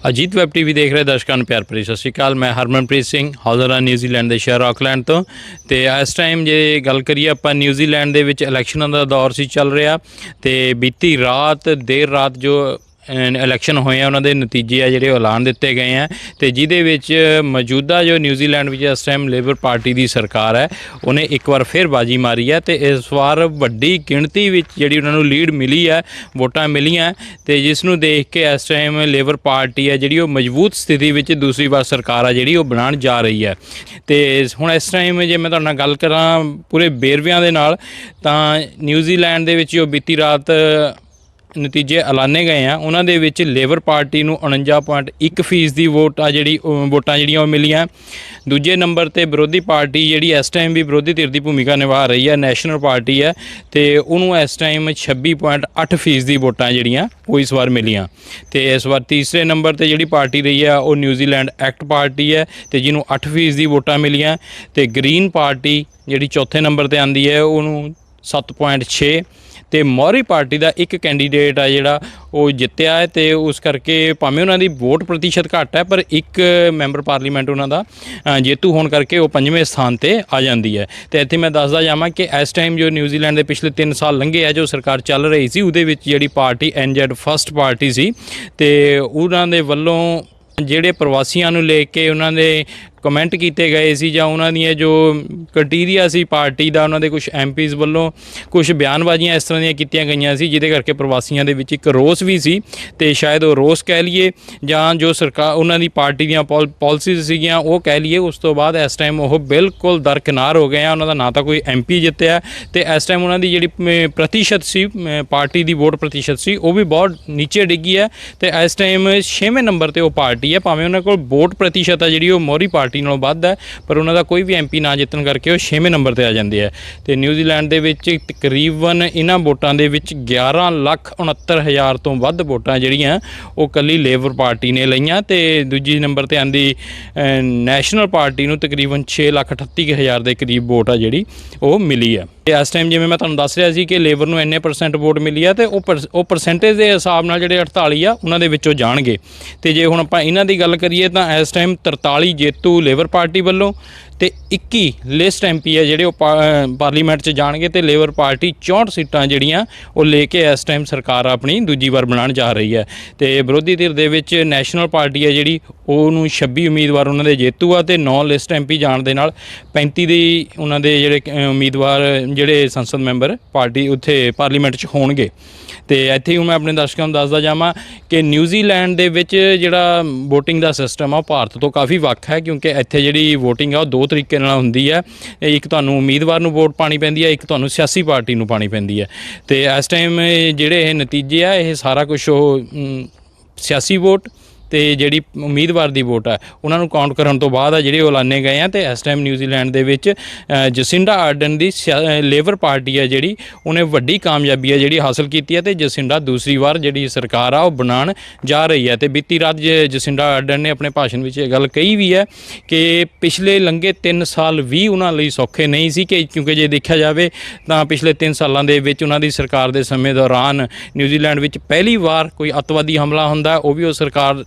Ajit web TV ਦੇਖ ਰਹੇ ਦਰਸ਼ਕਾਂ ਨੂੰ ਪਿਆਰ ਭਰੀ ਸਤਿ ਸ਼੍ਰੀ ਅਕਾਲ। ਮੈਂ ਹਰਮਨਪ੍ਰੀਤ ਸਿੰਘ ਹਾਜ਼ਰ ਹਾਂ ਨਿਊਜ਼ੀਲੈਂਡ ਦੇ ਸ਼ਹਿਰ ਆਕਲੈਂਡ ਤੋਂ। ਤੇ ਇਸ ਟਾਈਮ ਜੇ ਗੱਲ ਕਰੀਏ ਆਪਾਂ ਨਿਊਜ਼ੀਲੈਂਡ ਦੇ ਵਿੱਚ ਇਲੈਕਸ਼ਨਾਂ ਦਾ ਦੌਰ ਸੀ ਚੱਲ ਰਿਹਾ, ਤੇ ਬੀਤੀ ਰਾਤ ਦੇਰ ਰਾਤ ਜੋ ਇਲੈਕਸ਼ਨ ਹੋਏ ਆ ਉਹਨਾਂ ਦੇ ਨਤੀਜੇ ਆ ਜਿਹੜੇ ਐਲਾਨ ਦਿੱਤੇ ਗਏ ਆ, ਤੇ ਜਿਹਦੇ ਵਿੱਚ ਮੌਜੂਦਾ ਜੋ ਨਿਊਜ਼ੀਲੈਂਡ ਵਿੱਚ ਇਸ ਟਾਈਮ ਲੇਬਰ ਪਾਰਟੀ ਦੀ ਸਰਕਾਰ ਹੈ ਉਹਨੇ ਇੱਕ ਵਾਰ ਫਿਰ ਬਾਜੀ ਮਾਰੀ ਹੈ, ਤੇ ਇਸ ਵਾਰ ਵੱਡੀ ਗਿਣਤੀ ਵਿੱਚ ਜਿਹੜੀ ਉਹਨਾਂ ਨੂੰ ਲੀਡ ਮਿਲੀ ਹੈ, ਵੋਟਾਂ ਮਿਲੀਆਂ, ਤੇ ਜਿਸ ਨੂੰ ਦੇਖ ਕੇ ਇਸ ਟਾਈਮ ਲੇਬਰ ਪਾਰਟੀ ਹੈ ਜਿਹੜੀ ਉਹ ਮਜ਼ਬੂਤ ਸਥਿਤੀ ਵਿੱਚ ਦੂਸਰੀ ਵਾਰ ਸਰਕਾਰ ਆ ਜਿਹੜੀ ਉਹ ਬਣਾਉਣ ਜਾ ਰਹੀ ਹੈ। ਤੇ ਹੁਣ ਇਸ ਟਾਈਮ ਜੇ ਮੈਂ ਤੁਹਾਡੇ ਨਾਲ ਗੱਲ ਕਰਾਂ ਪੂਰੇ ਵੇਰਵਿਆਂ ਦੇ ਨਾਲ, ਤਾਂ ਨਿਊਜ਼ੀਲੈਂਡ ਦੇ ਵਿੱਚ ਜੋ ਬੀਤੀ ਰਾਤ ਨਤੀਜੇ ਐਲਾਨੇ ਗਏ ਆ ਉਹਨਾਂ ਦੇ ਵਿੱਚ ਲੇਬਰ ਪਾਰਟੀ ਨੂੰ 49.1% ਦੀ ਵੋਟਾਂ ਜਿਹੜੀਆਂ ਉਹ ਮਿਲੀਆਂ। ਦੂਜੇ ਨੰਬਰ 'ਤੇ ਵਿਰੋਧੀ ਪਾਰਟੀ ਜਿਹੜੀ ਇਸ ਟਾਈਮ ਵੀ ਵਿਰੋਧੀ ਧਿਰ ਦੀ ਭੂਮਿਕਾ ਨਿਭਾ ਰਹੀ ਹੈ, ਨੈਸ਼ਨਲ ਪਾਰਟੀ ਹੈ, ਤੇ ਉਹਨੂੰ ਇਸ ਟਾਈਮ 26.8% ਦੀ ਵੋਟਾਂ ਜਿਹੜੀਆਂ ਉਹ ਇਸ ਵਾਰ ਮਿਲੀਆਂ। ਤੇ ਇਸ ਵਾਰ ਤੀਸਰੇ ਨੰਬਰ 'ਤੇ ਜਿਹੜੀ ਪਾਰਟੀ ਰਹੀ ਹੈ ਉਹ ਨਿਊਜ਼ੀਲੈਂਡ ਐਕਟ ਪਾਰਟੀ ਹੈ, ਤੇ ਜਿਹਨੂੰ 8% ਦੀ ਵੋਟਾਂ ਮਿਲੀਆਂ। ਤੇ ਗ੍ਰੀਨ ਪਾਰਟੀ ਜਿਹੜੀ ਚੌਥੇ ਨੰਬਰ 'ਤੇ ਆਉਂਦੀ ਹੈ ਉਹਨੂੰ 7.6, ਤੇ ਮੌਰੀ ਪਾਰਟੀ ਦਾ ਇੱਕ ਕੈਂਡੀਡੇਟ ਆ ਜਿਹੜਾ ਉਹ ਜਿੱਤਿਆ ਹੈ, ਤੇ ਉਸ ਕਰਕੇ ਭਾਵੇਂ ਉਹਨਾਂ ਦੀ ਵੋਟ ਪ੍ਰਤੀਸ਼ਤ ਘੱਟ ਹੈ ਪਰ ਇੱਕ ਮੈਂਬਰ ਪਾਰਲੀਮੈਂਟ ਉਹਨਾਂ ਦਾ ਜੇਤੂ ਹੋਣ ਕਰਕੇ ਉਹ 5ਵੇਂ ਸਥਾਨ 'ਤੇ ਆ ਜਾਂਦੀ ਹੈ। ਤੇ ਇੱਥੇ ਮੈਂ ਦੱਸਦਾ ਜਾਵਾਂ ਕਿ ਇਸ ਟਾਈਮ ਜੋ ਨਿਊਜ਼ੀਲੈਂਡ ਦੇ ਪਿਛਲੇ 3 ਸਾਲ ਲੰਘੇ ਆ ਜੋ ਸਰਕਾਰ ਚੱਲ ਰਹੀ ਸੀ ਉਹਦੇ ਵਿੱਚ ਜਿਹੜੀ ਪਾਰਟੀ NZ ਫਸਟ ਪਾਰਟੀ ਸੀ, ਤੇ ਉਹਨਾਂ ਦੇ ਵੱਲੋਂ ਜਿਹੜੇ ਪ੍ਰਵਾਸੀਆਂ ਨੂੰ ਲੈ ਕੇ ਉਹਨਾਂ ਦੇ ਕਮੈਂਟ ਕੀਤੇ ਗਏ ਸੀ ਜਾਂ ਉਹਨਾਂ ਦੀਆਂ ਜੋ ਕ੍ਰਾਈਟੀਰੀਆ ਸੀ ਪਾਰਟੀ ਦਾ, ਉਹਨਾਂ ਦੇ ਕੁਝ MPs ਵੱਲੋਂ ਕੁਝ ਬਿਆਨਬਾਜ਼ੀਆਂ ਇਸ ਤਰ੍ਹਾਂ ਦੀਆਂ ਕੀਤੀਆਂ ਗਈਆਂ ਸੀ ਜਿਹਦੇ ਕਰਕੇ ਪ੍ਰਵਾਸੀਆਂ ਦੇ ਵਿੱਚ ਇੱਕ ਰੋਸ ਵੀ ਸੀ, ਤੇ ਸ਼ਾਇਦ ਉਹ ਰੋਸ ਕਹਿ ਲਈਏ ਜਾਂ ਜੋ ਸਰਕਾਰ ਉਹਨਾਂ ਦੀ ਪਾਰਟੀ ਦੀਆਂ ਪਾਲਿਸੀਜ਼ ਸੀਗੀਆਂ ਉਹ ਕਹਿ ਲਈਏ। ਉਸ ਤੋਂ ਬਾਅਦ ਇਸ ਟਾਈਮ ਉਹ ਬਿਲਕੁਲ ਦਰਕਿਨਾਰ ਹੋ ਗਏ ਆ, ਉਹਨਾਂ ਦਾ ਨਾ ਤਾਂ ਕੋਈ MP ਜਿੱਤਿਆ, ਤੇ ਇਸ ਟਾਈਮ ਉਹਨਾਂ ਦੀ ਜਿਹੜੀ ਪ੍ਰਤੀਸ਼ਤ ਸੀ ਪਾਰਟੀ ਦੀ ਵੋਟ ਪ੍ਰਤੀਸ਼ਤ ਸੀ ਉਹ ਵੀ ਬਹੁਤ ਨੀਚੇ ਡਿੱਗੀ ਹੈ, ਤੇ ਇਸ ਟਾਈਮ 6ਵੇਂ ਨੰਬਰ 'ਤੇ ਉਹ ਪਾਰਟੀ ਹੈ। ਭਾਵੇਂ ਉਹਨਾਂ ਕੋਲ ਵੋਟ ਪ੍ਰਤੀਸ਼ਤ ਹੈ ਜਿਹੜੀ ਉਹ ਮੌਰੀ ਪਾਰਟੀ ਨਾਲੋਂ ਵੱਧ ਹੈ, ਪਰ ਉਹਨਾਂ ਦਾ ਕੋਈ ਵੀ MP ਨਾ ਜਿੱਤਣ ਕਰਕੇ ਉਹ 6ਵੇਂ ਨੰਬਰ 'ਤੇ ਆ ਜਾਂਦੇ ਆ। ਤੇ ਨਿਊਜ਼ੀਲੈਂਡ ਦੇ ਵਿੱਚ ਤਕਰੀਬਨ ਇਹਨਾਂ ਵੋਟਾਂ ਦੇ ਵਿੱਚ 11,69,000 ਤੋਂ ਵੱਧ ਵੋਟਾਂ ਜਿਹੜੀਆਂ ਉਹ ਇਕੱਲੀ ਲੇਬਰ ਪਾਰਟੀ ਨੇ ਲਈਆਂ, ਤੇ ਦੂਜੀ ਨੰਬਰ 'ਤੇ ਆਉਂਦੀ ਨੈਸ਼ਨਲ ਪਾਰਟੀ ਨੂੰ ਤਕਰੀਬਨ 6,38,000 ਦੇ ਕਰੀਬ ਵੋਟ ਆ ਜਿਹੜੀ ਉਹ ਮਿਲੀ ਹੈ। ਇਸ ਟਾਈਮ ਜਿਵੇਂ ਮੈਂ ਤੁਹਾਨੂੰ ਦੱਸ ਰਿਹਾ ਸੀ ਕਿ ਲੇਬਰ ਨੂੰ ਇੰਨੇ % ਵੋਟ ਮਿਲੀ ਆ, ਤੇ ਉਹ ਪਰਸੈਂਟੇਜ ਦੇ ਹਿਸਾਬ ਨਾਲ ਜਿਹੜੇ 48 ਆ ਉਹਨਾਂ ਦੇ ਵਿੱਚੋਂ ਜਾਣਗੇ। ਤੇ ਜੇ ਹੁਣ ਆਪਾਂ ਇਹਨਾਂ ਦੀ ਗੱਲ ਕਰੀਏ ਤਾਂ ਇਸ ਟਾਈਮ 43 ਜੇਤੂ ਲੇਬਰ ਪਾਰਟੀ ਵੱਲੋਂ, ਤੇ 21 ਲਿਸਟ MP ਹੈ ਜਿਹੜੇ ਉਹ ਪਾਰਲੀਮੈਂਟ 'ਚ ਜਾਣਗੇ, ਤੇ ਲੇਬਰ ਪਾਰਟੀ 64 ਸੀਟਾਂ ਜਿਹੜੀਆਂ ਉਹ ਲੈ ਕੇ ਇਸ ਟਾਈਮ ਸਰਕਾਰ ਆਪਣੀ ਦੂਜੀ ਵਾਰ ਬਣਾਉਣ ਜਾ ਰਹੀ ਹੈ। ਤੇ ਵਿਰੋਧੀ ਧਿਰ ਦੇ ਵਿੱਚ ਨੈਸ਼ਨਲ ਪਾਰਟੀ ਹੈ ਜਿਹੜੀ ਉਹਨੂੰ 26 ਉਮੀਦਵਾਰ ਉਹਨਾਂ ਦੇ ਜੇਤੂ ਆ, ਤੇ 9 ਲਿਸਟ MP ਜਾਣ ਦੇ ਨਾਲ 35 ਦੀ ਉਹਨਾਂ ਦੇ ਜਿਹੜੇ ਉਮੀਦਵਾਰ ਜਿਹੜੇ ਸੰਸਦ ਮੈਂਬਰ ਪਾਰਟੀ ਉੱਥੇ ਪਾਰਲੀਮੈਂਟ 'ਚ ਹੋਣਗੇ। ਤੇ ਇੱਥੇ ਹੁਣ ਮੈਂ ਆਪਣੇ ਦਰਸ਼ਕਾਂ ਨੂੰ ਦੱਸਦਾ ਜਾਵਾਂ ਕਿ ਨਿਊਜ਼ੀਲੈਂਡ ਦੇ ਵਿੱਚ ਜਿਹੜਾ ਵੋਟਿੰਗ ਦਾ ਸਿਸਟਮ ਆ ਉਹ ਭਾਰਤ ਤੋਂ ਕਾਫੀ ਵੱਖ ਹੈ, ਕਿਉਂਕਿ ਇੱਥੇ ਜਿਹੜੀ ਵੋਟਿੰਗ ਆ ਉਹ 2 ਤਰੀਕੇ ਨਾਲ ਹੁੰਦੀ ਹੈ। ਇੱਕ ਤੁਹਾਨੂੰ ਉਮੀਦਵਾਰ ਨੂੰ ਵੋਟ ਪਾਣੀ ਪੈਂਦੀ ਹੈ, ਇੱਕ ਤੁਹਾਨੂੰ ਸਿਆਸੀ ਪਾਰਟੀ ਨੂੰ ਪਾਣੀ ਪੈਂਦੀ ਹੈ। ਤੇ ਇਸ ਟਾਈਮ ਜਿਹੜੇ ਇਹ ਨਤੀਜੇ ਆ ਇਹ ਸਾਰਾ ਕੁਝ ਉਹ ਸਿਆਸੀ ਵੋਟ ਤੇ ਜਿਹੜੀ ਉਮੀਦਵਾਰ ਦੀ ਵੋਟ ਹੈ ਉਹਨਾਂ ਨੂੰ ਕਾਊਂਟ ਕਰਨ ਤੋਂ ਬਾਅਦ ਆ ਜਿਹੜੇ ਉਹ ਐਲਾਨੇ ਗਏ ਆ। ਤੇ ਇਸ ਟਾਈਮ ਨਿਊਜ਼ੀਲੈਂਡ ਦੇ ਵਿੱਚ ਜਸਿੰਡਾ ਆਰਡਨ ਦੀ ਲੇਬਰ ਪਾਰਟੀ ਹੈ ਜਿਹੜੀ ਉਹਨੇ ਵੱਡੀ ਕਾਮਯਾਬੀ ਹੈ ਜਿਹੜੀ ਹਾਸਲ ਕੀਤੀ ਹੈ, ਤੇ ਜਸਿੰਡਾ ਦੂਸਰੀ ਵਾਰ ਜਿਹੜੀ ਸਰਕਾਰ ਆ ਉਹ ਬਣਾਉਣ ਜਾ ਰਹੀ ਹੈ। ਤੇ ਬੀਤੀ ਰਾਤ ਜਸਿੰਡਾ ਆਰਡਨ ਨੇ ਆਪਣੇ ਭਾਸ਼ਣ ਵਿੱਚ ਇਹ ਗੱਲ ਕਹੀ ਵੀ ਹੈ ਕਿ ਪਿਛਲੇ ਲੰਘੇ 3 ਸਾਲ ਵੀ ਉਹਨਾਂ ਲਈ ਸੌਖੇ ਨਹੀਂ ਸੀ, ਕਿਉਂਕਿ ਜੇ ਦੇਖਿਆ ਜਾਵੇ ਤਾਂ ਪਿਛਲੇ 3 ਸਾਲਾਂ ਦੇ ਵਿੱਚ ਉਹਨਾਂ ਦੀ ਸਰਕਾਰ ਦੇ ਸਮੇਂ ਦੌਰਾਨ ਨਿਊਜ਼ੀਲੈਂਡ ਵਿੱਚ ਪਹਿਲੀ ਵਾਰ ਕੋਈ ਅੱਤਵਾਦੀ ਹਮਲਾ ਹੁੰਦਾ, ਉਹ ਵੀ ਉਹ ਸਰਕਾਰ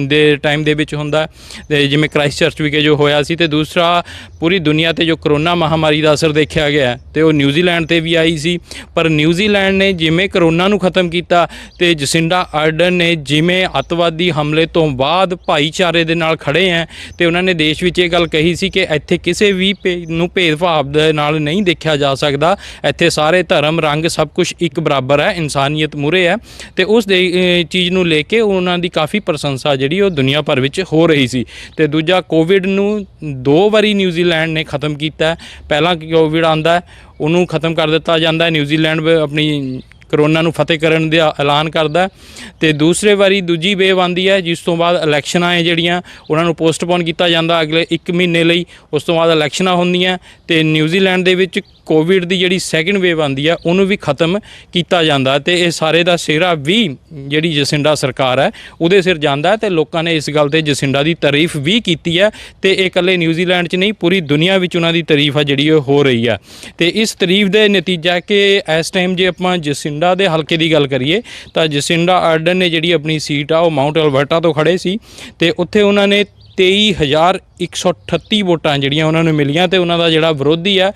ਦੇ ਟਾਈਮ ਦੇ ਵਿੱਚ ਹੁੰਦਾ, ਤੇ ਜਿਵੇਂ ਕ੍ਰਾਈਸਟਚਰਚ ਵਿਖੇ ਜੋ ਹੋਇਆ ਸੀ। ਤੇ ਦੂਸਰਾ ਪੂਰੀ ਦੁਨੀਆ 'ਤੇ ਜੋ ਕਰੋਨਾ ਮਹਾਮਾਰੀ ਦਾ ਅਸਰ ਦੇਖਿਆ ਗਿਆ ਤੇ ਉਹ ਨਿਊਜ਼ੀਲੈਂਡ 'ਤੇ ਵੀ ਆਈ ਸੀ, ਪਰ ਨਿਊਜ਼ੀਲੈਂਡ ਨੇ ਜਿਵੇਂ ਕਰੋਨਾ ਨੂੰ ਖਤਮ ਕੀਤਾ, ਤੇ ਜਸਿੰਡਾ ਆਰਡਨ ਨੇ ਜਿਵੇਂ ਅੱਤਵਾਦੀ ਹਮਲੇ ਤੋਂ ਬਾਅਦ ਭਾਈਚਾਰੇ ਦੇ ਨਾਲ ਖੜੇ ਹੈ, ਤੇ ਉਹਨਾਂ ਨੇ ਦੇਸ਼ ਵਿੱਚ ਇਹ ਗੱਲ ਕਹੀ ਸੀ ਕਿ ਇੱਥੇ ਕਿਸੇ ਵੀ ਨੂੰ ਭੇਦਭਾਵ ਦੇ ਨਾਲ ਨਹੀਂ ਦੇਖਿਆ ਜਾ ਸਕਦਾ, ਇੱਥੇ ਸਾਰੇ ਧਰਮ ਰੰਗ ਸਭ ਕੁਝ ਇੱਕ ਬਰਾਬਰ ਹੈ, ਇਨਸਾਨੀਅਤ ਮੂਹਰੇ ਹੈ। ਤੇ ਉਸ ਦੇ ਚੀਜ਼ ਨੂੰ ਲੈ ਕੇ ਉਹਨਾਂ ਦੀ ਕਾਫੀ ਪ੍ਰਸ਼ੰਸਾ ਜਿਹੜੀ ਉਹ ਦੁਨੀਆ ਭਰ ਵਿੱਚ ਹੋ ਰਹੀ ਸੀ। ਤੇ ਦੂਜਾ ਕੋਵਿਡ ਨੂੰ 2 ਵਾਰੀ ਨਿਊਜ਼ੀਲੈਂਡ ਨੇ ਖਤਮ ਕੀਤਾ। ਪਹਿਲਾਂ ਕੋਵਿਡ ਆਉਂਦਾ ਉਹਨੂੰ ਖਤਮ ਕਰ ਦਿੱਤਾ ਜਾਂਦਾ, ਨਿਊਜ਼ੀਲੈਂਡ ਆਪਣੀ ਕਰੋਨਾ ਨੂੰ ਫਤਿਹ ਕਰਨ ਦਾ ਐਲਾਨ ਕਰਦਾ, ਤੇ ਦੂਸਰੇ ਵਾਰੀ ਦੂਜੀ ਵੇਵ ਆਉਂਦੀ ਹੈ ਜਿਸ ਤੋਂ ਬਾਅਦ ਇਲੈਕਸ਼ਨਾਂ ਹੈ ਜਿਹੜੀਆਂ ਉਹਨਾਂ ਨੂੰ ਪੋਸਟਪੋਨ ਕੀਤਾ ਜਾਂਦਾ ਅਗਲੇ 1 ਮਹੀਨੇ ਲਈ। ਉਸ ਤੋਂ ਬਾਅਦ ਇਲੈਕਸ਼ਨਾਂ ਹੁੰਦੀਆਂ, ਤੇ ਨਿਊਜ਼ੀਲੈਂਡ ਦੇ ਵਿੱਚ ਕੋਵਿਡ ਦੀ ਜਿਹੜੀ ਸੈਕਿੰਡ ਵੇਵ ਆਉਂਦੀ ਆ ਉਹਨੂੰ ਵੀ ਖਤਮ ਕੀਤਾ ਜਾਂਦਾ, ਤੇ ਇਹ ਸਾਰੇ ਦਾ ਸਿਹਰਾ ਵੀ ਜਿਹੜੀ ਜਸਿੰਡਾ ਸਰਕਾਰ ਹੈ ਉਹਦੇ ਸਿਰ ਜਾਂਦਾ, ਤੇ ਲੋਕਾਂ ਨੇ ਇਸ ਗੱਲ 'ਤੇ ਜਸਿੰਡਾ ਦੀ ਤਾਰੀਫ ਵੀ ਕੀਤੀ ਹੈ। ਤੇ ਇਹ ਇਕੱਲੇ ਨਿਊਜ਼ੀਲੈਂਡ 'ਚ ਨਹੀਂ ਪੂਰੀ ਦੁਨੀਆ ਵਿੱਚ ਉਹਨਾਂ ਦੀ ਤਾਰੀਫ ਆ ਜਿਹੜੀ ਉਹ ਹੋ ਰਹੀ ਆ। ਤੇ ਇਸ ਤਾਰੀਫ ਦਾ ਨਤੀਜਾ ਕਿ ਇਸ ਟਾਈਮ ਜੇ ਆਪਾਂ ਜਸਿੰਡਾ ਜਸਿੰਡਾ ਦੇ ਹਲਕੇ ਦੀ ਗੱਲ ਕਰੀਏ ਤਾਂ ਜਸਿੰਡਾ ਆਰਡਨ ਨੇ ਜਿਹੜੀ ਆਪਣੀ ਸੀਟ ਆ ਉਹ ਮਾਊਂਟ ਐਲਬਰਟਾ ਤੋਂ ਖੜੇ ਸੀ ਤੇ ਉੱਥੇ ਉਹਨਾਂ ਨੇ 23,138 ਵੋਟਾਂ ਜਿਹੜੀਆਂ ਉਹਨਾਂ ਨੂੰ ਮਿਲੀਆਂ ਤੇ ਉਹਨਾਂ ਦਾ ਜਿਹੜਾ ਵਿਰੋਧੀ ਹੈ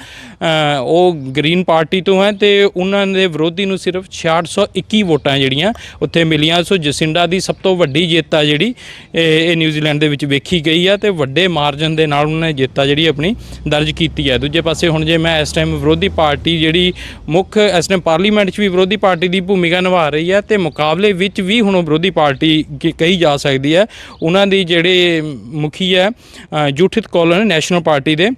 ਉਹ ਗ੍ਰੀਨ ਪਾਰਟੀ ਤੋਂ ਹੈ ਤੇ ਉਹਨਾਂ ਦੇ ਵਿਰੋਧੀ ਨੂੰ ਸਿਰਫ 6621 ਵੋਟਾਂ ਜਿਹੜੀਆਂ ਉੱਥੇ ਮਿਲੀਆਂ। ਸੋ ਜਸਿੰਡਾ ਦੀ ਸਭ ਤੋਂ ਵੱਡੀ ਜਿੱਤ ਆ ਜਿਹੜੀ ਇਹ ਨਿਊਜ਼ੀਲੈਂਡ ਦੇ ਵਿੱਚ ਵੇਖੀ ਗਈ ਆ ਤੇ ਵੱਡੇ ਮਾਰਜਨ ਦੇ ਨਾਲ ਉਹਨਾਂ ਨੇ ਜਿੱਤ ਆ ਜਿਹੜੀ ਆਪਣੀ ਦਰਜ ਕੀਤੀ ਹੈ। ਦੂਜੇ ਪਾਸੇ ਹੁਣ ਜੇ ਮੈਂ ਇਸ ਟਾਈਮ ਵਿਰੋਧੀ ਪਾਰਟੀ ਜਿਹੜੀ ਮੁੱਖ ਇਸ ਟਾਈਮ ਪਾਰਲੀਮੈਂਟ 'ਚ ਵੀ ਵਿਰੋਧੀ ਪਾਰਟੀ ਦੀ ਭੂਮਿਕਾ ਨਿਭਾ ਰਹੀ ਹੈ ਤੇ ਮੁਕਾਬਲੇ ਵਿੱਚ ਵੀ ਹੁਣ ਵਿਰੋਧੀ ਪਾਰਟੀ ਕਹੀ ਜਾ ਸਕਦੀ ਹੈ ਉਹਨਾਂ ਦੀ ਜਿਹੜੇ ਮੁਖੀ ਹੈ ਜੂਠਿਤ ਕੌਲਨ ਨੈਸ਼ਨਲ ਪਾਰਟੀ ਦੇ,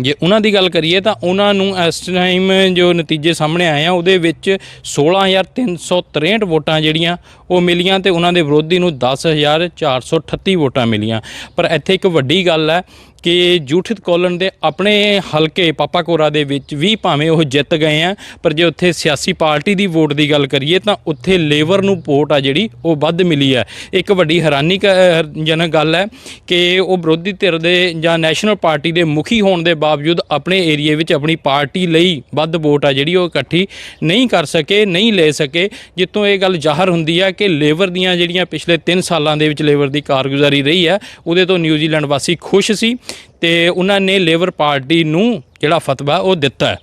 ਜੇ ਉਹਨਾਂ ਦੀ ਗੱਲ ਕਰੀਏ ਤਾਂ ਉਹਨਾਂ ਨੂੰ ਇਸ ਟਾਈਮ ਜੋ ਨਤੀਜੇ ਸਾਹਮਣੇ ਆਏ ਆ ਉਹਦੇ ਵਿੱਚ 16,363 ਵੋਟਾਂ ਜਿਹੜੀਆਂ ਉਹ ਮਿਲੀਆਂ ਤੇ ਉਹਨਾਂ ਦੇ ਵਿਰੋਧੀ ਨੂੰ 10,438 ਵੋਟਾਂ ਮਿਲੀਆਂ। ਪਰ ਇੱਥੇ ਇੱਕ ਵੱਡੀ ਗੱਲ ਹੈ ਕਿ ਜੂਠਿਤ ਕੌਲਨ ਦੇ ਆਪਣੇ ਹਲਕੇ ਪਾਪਾਕੋਰਾ ਦੇ ਵਿੱਚ ਵੀ ਭਾਵੇਂ ਉਹ ਜਿੱਤ ਗਏ ਆ ਪਰ ਜੇ ਉੱਥੇ ਸਿਆਸੀ ਪਾਰਟੀ ਦੀ ਵੋਟ ਦੀ ਗੱਲ ਕਰੀਏ ਤਾਂ ਉੱਥੇ ਲੇਬਰ ਨੂੰ ਵੋਟ ਆ ਜਿਹੜੀ ਉਹ ਵੱਧ ਮਿਲੀ ਹੈ। ਇੱਕ ਵੱਡੀ ਹੈਰਾਨੀਜਨਕ ਗੱਲ ਹੈ ਕਿ ਉਹ ਵਿਰੋਧੀ ਧਿਰ ਦੇ ਜਾਂ ਨੈਸ਼ਨਲ ਪਾਰਟੀ ਦੇ ਮੁਖੀ ਹੋਣ ਦੇ ਬਾਵਜੂਦ ਆਪਣੇ ਏਰੀਏ ਵਿੱਚ ਆਪਣੀ ਪਾਰਟੀ ਲਈ ਵੱਧ ਵੋਟ ਆ ਜਿਹੜੀ ਉਹ ਇਕੱਠੀ ਨਹੀਂ ਕਰ ਸਕੇ, ਨਹੀਂ ਲੈ ਸਕੇ, ਜਿੱਥੋਂ ਇਹ ਗੱਲ ਜ਼ਾਹਰ ਹੁੰਦੀ ਹੈ ਕਿ ਲੇਬਰ ਦੀਆਂ ਜਿਹੜੀਆਂ ਪਿਛਲੇ 3 ਸਾਲਾਂ ਦੇ ਵਿੱਚ ਲੇਬਰ ਦੀ ਕਾਰਗੁਜ਼ਾਰੀ ਰਹੀ ਹੈ ਉਹਦੇ ਤੋਂ ਨਿਊਜ਼ੀਲੈਂਡ ਵਾਸੀ ਖੁਸ਼ ਸੀ ਤੇ ਉਹਨਾਂ ਨੇ ਲੇਬਰ ਪਾਰਟੀ ਨੂੰ ਜਿਹੜਾ ਫਤਵਾ ਉਹ ਦਿੱਤਾ।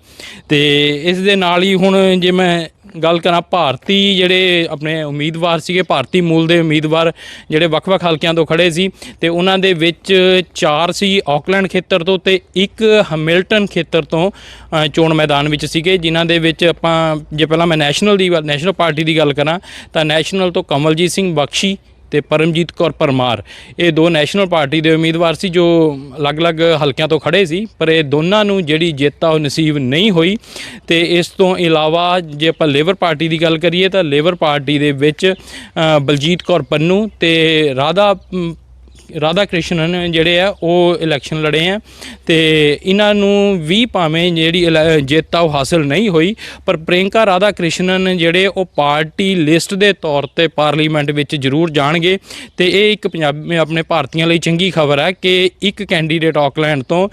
ਤੇ ਇਸ ਦੇ ਨਾਲ ਹੀ ਹੁਣ ਜੇ ਮੈਂ ਗੱਲ ਕਰਾਂ ਭਾਰਤੀ ਜਿਹੜੇ ਆਪਣੇ ਉਮੀਦਵਾਰ ਸੀਗੇ, ਭਾਰਤੀ ਮੂਲ ਦੇ ਉਮੀਦਵਾਰ ਜਿਹੜੇ ਵੱਖ-ਵੱਖ ਹਲਕਿਆਂ ਤੋਂ ਖੜੇ ਸੀ ਤੇ ਉਹਨਾਂ ਦੇ ਵਿੱਚ 4 ਸੀ ਆਕਲੈਂਡ ਖੇਤਰ ਤੋਂ ਤੇ 1 ਹੈਮਿਲਟਨ ਖੇਤਰ ਤੋਂ ਚੋਣ ਮੈਦਾਨ ਵਿੱਚ ਸੀਗੇ, ਜਿਨ੍ਹਾਂ ਦੇ ਵਿੱਚ ਆਪਾਂ ਜੇ ਪਹਿਲਾਂ ਮੈਂ ਨੈਸ਼ਨਲ ਪਾਰਟੀ ਦੀ ਗੱਲ ਕਰਾਂ ਤਾਂ ਨੈਸ਼ਨਲ ਤੋਂ ਕਮਲਜੀਤ ਸਿੰਘ ਬਖਸ਼ੀ ਤੇ ਪਰਮਜੀਤ ਕੌਰ ਪਰਮਾਰ ਇਹ 2 ਨੈਸ਼ਨਲ ਪਾਰਟੀ ਦੇ ਉਮੀਦਵਾਰ ਸੀ ਜੋ ਅਲੱਗ-ਅਲੱਗ ਹਲਕਿਆਂ ਤੋਂ ਖੜੇ ਸੀ ਪਰ ਇਹ ਦੋਨਾਂ ਨੂੰ ਜਿਹੜੀ ਜਿੱਤ ਆ ਉਹ ਨਸੀਬ ਨਹੀਂ ਹੋਈ। ਤੇ ਇਸ ਤੋਂ ਇਲਾਵਾ ਜੇ ਆਪਾਂ ਲੇਬਰ ਪਾਰਟੀ ਦੀ ਗੱਲ ਕਰੀਏ ਤਾਂ ਲੇਬਰ ਪਾਰਟੀ ਦੇ ਵਿੱਚ ਬਲਜੀਤ ਕੌਰ ਪੰਨੂ ਤੇ ਰਾਧਾ ਕ੍ਰਿਸ਼ਨਨ ਜਿਹੜੇ ਆ ਉਹ ਇਲੈਕਸ਼ਨ ਲੜੇ ਆ ਤੇ ਇਹਨਾਂ ਨੂੰ ਵੀ ਭਾਵੇਂ ਜਿਹੜੀ ਜਿੱਤ ਆ ਉਹ ਹਾਸਲ ਨਹੀਂ ਹੋਈ ਪਰ ਪ੍ਰਿਯੰਕਾ ਰਾਧਾ ਕ੍ਰਿਸ਼ਨਨ ਜਿਹੜੇ ਉਹ ਪਾਰਟੀ ਲਿਸਟ ਦੇ ਤੌਰ ਤੇ ਪਾਰਲੀਮੈਂਟ ਵਿੱਚ ਜ਼ਰੂਰ ਜਾਣਗੇ ਤੇ ਇਹ ਇੱਕ ਆਪਣੇ ਭਾਰਤੀਆਂ ਲਈ ਚੰਗੀ ਖਬਰ ਹੈ ਕਿ ਇੱਕ ਕੈਂਡੀਡੇਟ ਆਕਲੈਂਡ ਤੋਂ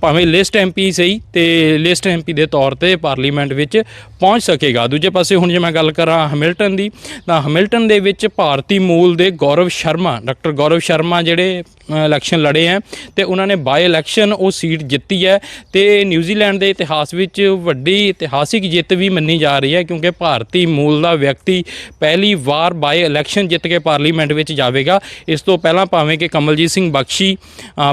ਭਾਵੇਂ ਲਿਸਟ MP ਸਹੀ ਤੇ ਲਿਸਟ MP ਦੇ ਤੌਰ ਤੇ ਪਾਰਲੀਮੈਂਟ ਵਿੱਚ ਪਹੁੰਚ ਸਕੇਗਾ। ਦੂਜੇ ਪਾਸੇ ਹੁਣ ਜੇ ਮੈਂ ਗੱਲ ਕਰਾਂ ਹੈਮਿਲਟਨ ਦੀ ਤਾਂ ਹੈਮਿਲਟਨ ਦੇ ਵਿੱਚ ਭਾਰਤੀ ਮੂਲ ਦੇ ਡਾਕਟਰ ਗੌਰਵ ਸ਼ਰਮਾ ਜਿਹੜੇ ਇਲੈਕਸ਼ਨ ਲੜੇ ਹੈ ਤੇ ਉਹਨਾਂ ਨੇ ਬਾਈ ਇਲੈਕਸ਼ਨ ਉਹ ਸੀਟ ਜਿੱਤੀ ਹੈ ਤੇ ਨਿਊਜ਼ੀਲੈਂਡ ਦੇ ਇਤਿਹਾਸ ਵਿੱਚ ਵੱਡੀ ਇਤਿਹਾਸਿਕ ਜਿੱਤ ਵੀ ਮੰਨੀ ਜਾ ਰਹੀ ਹੈ ਕਿਉਂਕਿ ਭਾਰਤੀ ਮੂਲ ਦਾ ਵਿਅਕਤੀ ਪਹਿਲੀ ਵਾਰ ਬਾਈ ਇਲੈਕਸ਼ਨ ਜਿੱਤ ਕੇ ਪਾਰਲੀਮੈਂਟ ਵਿੱਚ ਜਾਵੇਗਾ। ਇਸ ਤੋਂ ਪਹਿਲਾਂ ਭਾਵੇਂ ਕਿ ਕਮਲਜੀਤ ਸਿੰਘ ਬਖਸ਼ੀ,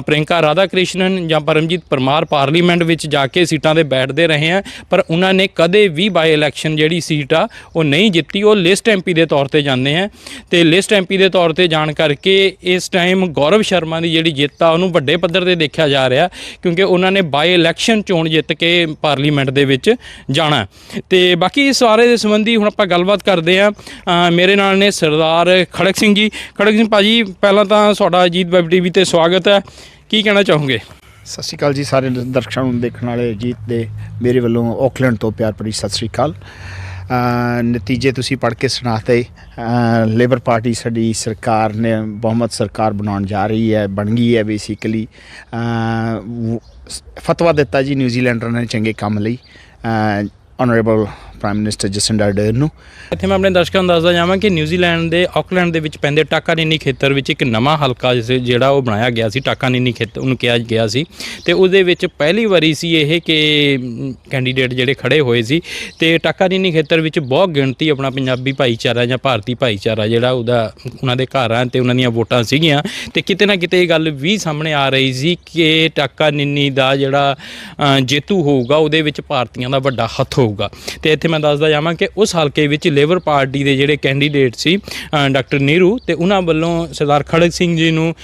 ਪ੍ਰਿਯੰਕਾ ਰਾਧਾ ਕ੍ਰਿਸ਼ਨਨ ਜਾਂ ਪਰਮਜੀਤ ਪਰਮਾਰ ਪਾਰਲੀਮੈਂਟ ਵਿੱਚ ਜਾ ਕੇ ਸੀਟਾਂ 'ਤੇ ਬੈਠਦੇ ਰਹੇ ਹੈ ਪਰ ਉਹਨਾਂ ਨੇ ਕਦੇ ਵੀ ਬਾਈ ਇਲੈਕਸ਼ਨ ਜਿਹੜੀ ਸੀਟ ਆ ਉਹ ਨਹੀਂ ਜਿੱਤੀ। ਉਹ ਲਿਸਟ MP ਦੇ ਤੌਰ ਤੇ ਜਾਂਦੇ ਹੈ ਤੇ ਲਿਸਟ MP ਦੇ ਤੌਰ ਤੇ ਜਾਣ ਕਰਕੇ ਇਸ ਟਾਈਮ ਗੌਰਵ ਸ਼ਰਮਾ ਦੀ ਜਿਹੜੀ ਜਿੱਤ ਆ ਉਹਨੂੰ ਵੱਡੇ ਪੱਧਰ ਤੇ ਦੇਖਿਆ ਜਾ ਰਿਹਾ ਕਿਉਂਕਿ ਉਹਨਾਂ ਨੇ ਬਾਈ ਇਲੈਕਸ਼ਨ ਚੋਣ ਜਿੱਤ ਕੇ ਪਾਰਲੀਮੈਂਟ ਦੇ ਵਿੱਚ ਜਾਣਾ। ਤੇ ਬਾਕੀ ਇਸ ਬਾਰੇ ਦੇ ਸੰਬੰਧੀ ਹੁਣ ਆਪਾਂ ਗੱਲਬਾਤ ਕਰਦੇ ਹਾਂ। ਮੇਰੇ ਨਾਲ ਨੇ ਸਰਦਾਰ ਖੜਕ ਸਿੰਘ ਜੀ। ਖੜਕ ਸਿੰਘ ਭਾਜੀ, ਪਹਿਲਾਂ ਤਾਂ ਤੁਹਾਡਾ ਅਜੀਤ ਵੈਬ TV ਤੇ ਸਵਾਗਤ ਹੈ, ਕੀ ਕਹਿਣਾ ਚਾਹੋਗੇ? ਸਤਿ ਸ਼੍ਰੀ ਅਕਾਲ ਜੀ ਸਾਰੇ ਦਰਸ਼ਕਾਂ ਨੂੰ ਦੇਖਣ ਵਾਲੇ ਅਜੀਤ ਦੇ ਮੇਰੇ ਵੱਲੋਂ ਆਕਲੈਂਡ ਤੋਂ ਪਿਆਰ ਭਰੀ ਸਤਿ ਸ਼੍ਰੀ ਅਕਾਲ। ਨਤੀਜੇ ਤੁਸੀਂ ਪੜ੍ਹ ਕੇ ਸੁਣਾਤੇ। ਲੇਬਰ ਪਾਰਟੀ ਸਾਡੀ ਸਰਕਾਰ ਨੇ ਬਹੁਮਤ ਸਰਕਾਰ ਬਣਾਉਣ ਜਾ ਰਹੀ ਹੈ, ਬਣ ਗਈ ਹੈ ਬੇਸਿਕਲੀ। ਫਤਵਾ ਦਿੱਤਾ ਜੀ ਨਿਊਜ਼ੀਲੈਂਡਰ ਨੇ ਚੰਗੇ ਕੰਮ ਲਈ ਆਨਰੇਬਲ ਪ੍ਰਾਈਮ ਮਿਨਿਸਟਰ ਜਸਿੰਡਾ ਆਰਡਨ ਨੂੰ। ਇੱਥੇ ਮੈਂ ਆਪਣੇ ਦਰਸ਼ਕਾਂ ਨੂੰ ਦੱਸਦਾ ਜਾਵਾਂ ਕਿ ਨਿਊਜ਼ੀਲੈਂਡ ਦੇ ਆਕਲੈਂਡ ਦੇ ਵਿੱਚ ਪੈਂਦੇ ਟਾਕਾਨੀਨੀ ਖੇਤਰ ਵਿੱਚ ਇੱਕ ਨਵਾਂ ਹਲਕਾ ਜਿਹੜਾ ਉਹ ਬਣਾਇਆ ਗਿਆ ਸੀ, ਟਾਕਾਨੀਨੀ ਖੇਤਰ ਉਹਨੂੰ ਕਿਹਾ ਗਿਆ ਸੀ ਤੇ ਉਹਦੇ ਵਿੱਚ ਪਹਿਲੀ ਵਾਰੀ ਸੀ ਇਹ ਕਿ ਕੈਂਡੀਡੇਟ ਜਿਹੜੇ ਖੜੇ ਹੋਏ ਸੀ ਤੇ ਟਾਕਾਨੀਨੀ ਖੇਤਰ ਵਿੱਚ ਬਹੁਤ ਗਿਣਤੀ ਆਪਣਾ ਪੰਜਾਬੀ ਭਾਈਚਾਰਾ ਜਾਂ ਭਾਰਤੀ ਭਾਈਚਾਰਾ ਜਿਹੜਾ ਉਹਨਾਂ ਦੇ ਘਰ ਆ ਤੇ ਉਹਨਾਂ ਦੀਆਂ ਵੋਟਾਂ ਸੀਗੀਆਂ ਤੇ ਕਿਤੇ ਨਾ ਕਿਤੇ ਇਹ ਗੱਲ ਵੀ ਸਾਹਮਣੇ ਆ ਰਹੀ ਸੀ ਕਿ ਟਾਕਾਨੀਨੀ ਦਾ ਜਿਹੜਾ ਜੇਤੂ ਹੋਊਗਾ ਉਹਦੇ ਵਿੱਚ ਭਾਰਤੀਆਂ ਦਾ ਵੱਡਾ ਹੱਥ ਹੋਊਗਾ। ਤੇ ਇੱਥੇ ਮੈਂ ਦੱਸਦਾ ਜਾਵਾਂ ਕਿ ਉਸ ਹਲਕੇ ਵਿੱਚ ਲੇਬਰ ਪਾਰਟੀ ਦੇ ਜਿਹੜੇ ਕੈਂਡੀਡੇਟ ਸੀ ਡਾਕਟਰ ਨੀਰੂ ਤੇ ਉਹਨਾਂ ਵੱਲੋਂ ਸਰਦਾਰ ਖੜਕ ਸਿੰਘ ਜੀ ਨੂੰ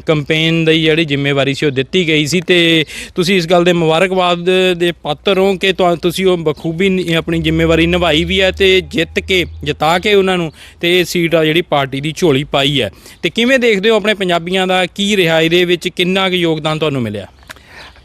ਕੰਪੇਨ ਦੀ ਜਿਹੜੀ ਜ਼ਿੰਮੇਵਾਰੀ ਸੀ ਉਹ ਦਿੱਤੀ ਗਈ ਸੀ ਤੇ ਤੁਸੀਂ ਇਸ ਗੱਲ ਦੇ ਮੁਬਾਰਕਬਾਦ ਦੇ ਪਾਤਰ ਹੋ ਕਿ ਤੁਸੀਂ ਉਹ ਬਖੂਬੀ ਆਪਣੀ ਜ਼ਿੰਮੇਵਾਰੀ ਨਿਭਾਈ ਵੀ ਹੈ ਤੇ ਜਿਤਾ ਕੇ ਉਹਨਾਂ ਨੂੰ ਤੇ ਇਹ ਸੀਟ ਆ ਜਿਹੜੀ ਪਾਰਟੀ ਦੀ ਝੋਲੀ ਪਾਈ ਹੈ। ਤੇ ਕਿਵੇਂ ਦੇਖਦੇ ਹੋ ਆਪਣੇ ਪੰਜਾਬੀਆਂ ਦਾ ਕੀ ਰਿਹਾ ਇਹਦੇ ਵਿੱਚ, ਕਿੰਨਾ ਕੁ ਯੋਗਦਾਨ ਤੁਹਾਨੂੰ ਮਿਲਿਆ?